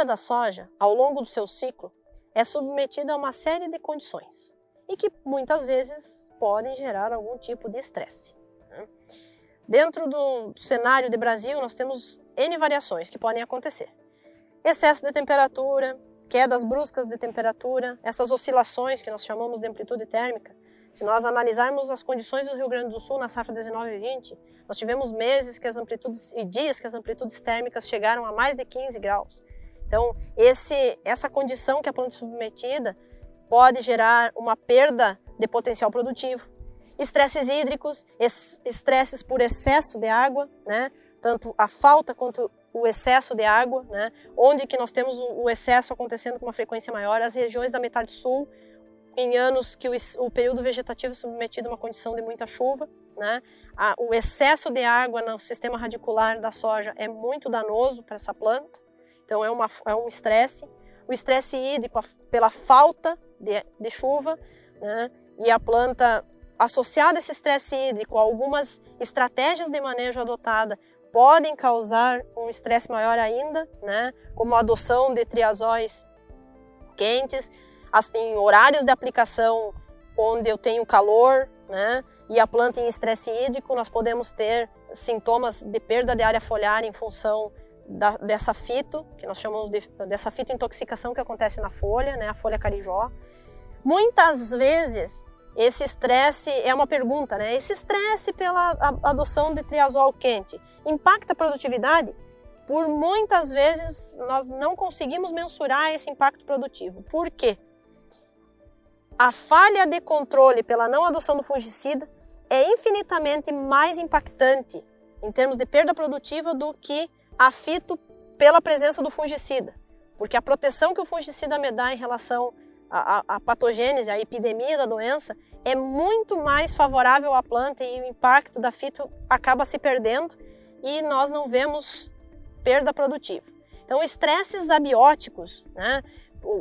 da soja, ao longo do seu ciclo, é submetida a uma série de condições e que muitas vezes podem gerar algum tipo de estresse. Dentro do cenário de Brasil, nós temos N variações que podem acontecer. Excesso de temperatura, quedas bruscas de temperatura, essas oscilações que nós chamamos de amplitude térmica. Se nós analisarmos as condições do Rio Grande do Sul na safra 19 e 20, nós tivemos meses que as amplitudes e dias que as amplitudes térmicas chegaram a mais de 15 graus. Então, essa condição que a planta é submetida pode gerar uma perda de potencial produtivo. Estresses hídricos, estresses por excesso de água, né? Tanto a falta quanto o excesso de água, né? Onde que nós temos o excesso acontecendo com uma frequência maior, as regiões da metade sul, em anos que o período vegetativo é submetido a uma condição de muita chuva, né? O excesso de água no sistema radicular da soja é muito danoso para essa planta, então é um estresse. O estresse hídrico pela falta de chuva, né? E a planta, associada a esse estresse hídrico, algumas estratégias de manejo adotada podem causar um estresse maior ainda, né? Como a adoção de triazóis quentes, em horários de aplicação onde eu tenho calor, né? E a planta em estresse hídrico, nós podemos ter sintomas de perda de área foliar em função dessa fito, que nós chamamos dessa fitointoxicação que acontece na folha, né? A folha carijó. Muitas vezes, esse estresse é uma pergunta, né? Esse estresse pela adoção de triazol quente impacta a produtividade? Por muitas vezes, nós não conseguimos mensurar esse impacto produtivo. Por quê? A falha de controle pela não adoção do fungicida é infinitamente mais impactante em termos de perda produtiva do que a fito pela presença do fungicida. Porque a proteção que o fungicida me dá em relação à patogênese, à epidemia da doença, é muito mais favorável à planta e o impacto da fito acaba se perdendo e nós não vemos perda produtiva. Então, estresses abióticos, né?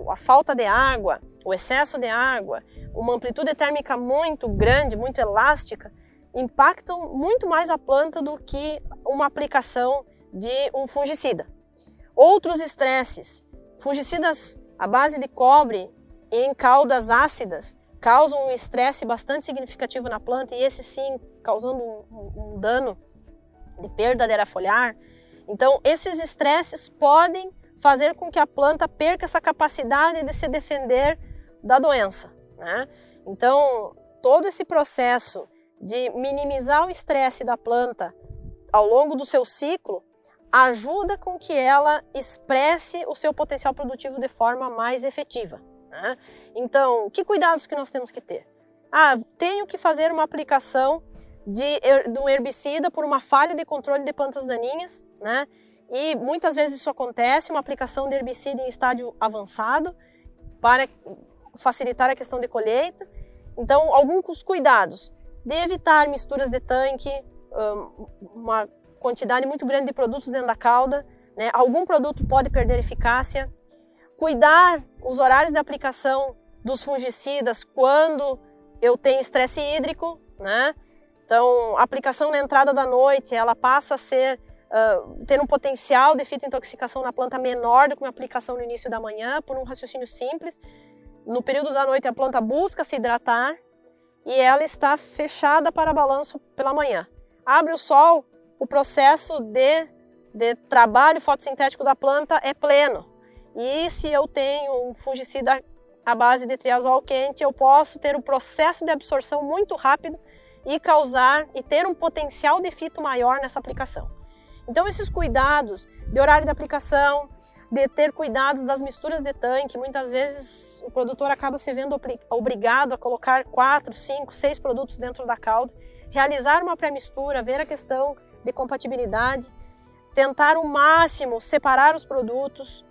A falta de água, o excesso de água, uma amplitude térmica muito grande, muito elástica, impactam muito mais a planta do que uma aplicação de um fungicida. Outros estresses, fungicidas à base de cobre em caudas ácidas, causam um estresse bastante significativo na planta e esse sim causando um dano de perda de área foliar. Então, esses estresses podem fazer com que a planta perca essa capacidade de se defender da doença, né? Então, todo esse processo de minimizar o estresse da planta ao longo do seu ciclo ajuda com que ela expresse o seu potencial produtivo de forma mais efetiva, né? Então, que cuidados que nós temos que ter? Tenho que fazer uma aplicação de um herbicida por uma falha de controle de plantas daninhas, né? E muitas vezes isso acontece, uma aplicação de herbicida em estágio avançado para facilitar a questão de colheita. Então, alguns cuidados de evitar misturas de tanque, uma quantidade muito grande de produtos dentro da cauda, né? Algum produto pode perder eficácia. Cuidar os horários de aplicação dos fungicidas quando eu tenho estresse hídrico, né? Então, a aplicação na entrada da noite, ela passa a ter um potencial de fitointoxicação na planta menor do que uma aplicação no início da manhã, por um raciocínio simples. No período da noite, a planta busca se hidratar e ela está fechada para balanço pela manhã. Abre o sol, o processo de trabalho fotossintético da planta é pleno. E se eu tenho um fungicida à base de triazol quente, eu posso ter um processo de absorção muito rápido e ter um potencial de fito maior nessa aplicação. Então, esses cuidados de horário de aplicação, de ter cuidados das misturas de tanque, muitas vezes o produtor acaba se vendo obrigado a colocar 4, 5, 6 produtos dentro da cauda, realizar uma pré-mistura, ver a questão de compatibilidade, tentar o máximo separar os produtos,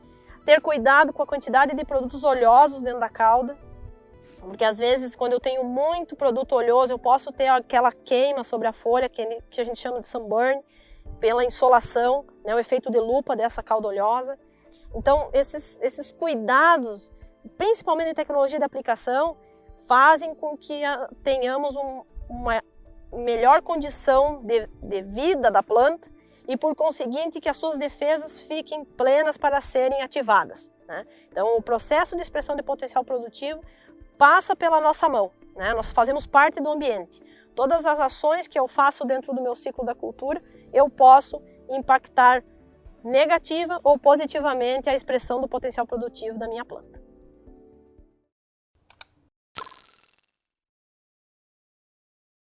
ter cuidado com a quantidade de produtos oleosos dentro da cauda, porque às vezes quando eu tenho muito produto oleoso eu posso ter aquela queima sobre a folha que a gente chama de sunburn, pela insolação, né, o efeito de lupa dessa cauda oleosa. Então, esses cuidados, principalmente em tecnologia de aplicação, fazem com que tenhamos uma melhor condição de vida da planta e, por conseguinte, que as suas defesas fiquem plenas para serem ativadas, né? Então, o processo de expressão de potencial produtivo passa pela nossa mão, né? Nós fazemos parte do ambiente. Todas as ações que eu faço dentro do meu ciclo da cultura, eu posso impactar negativa ou positivamente a expressão do potencial produtivo da minha planta.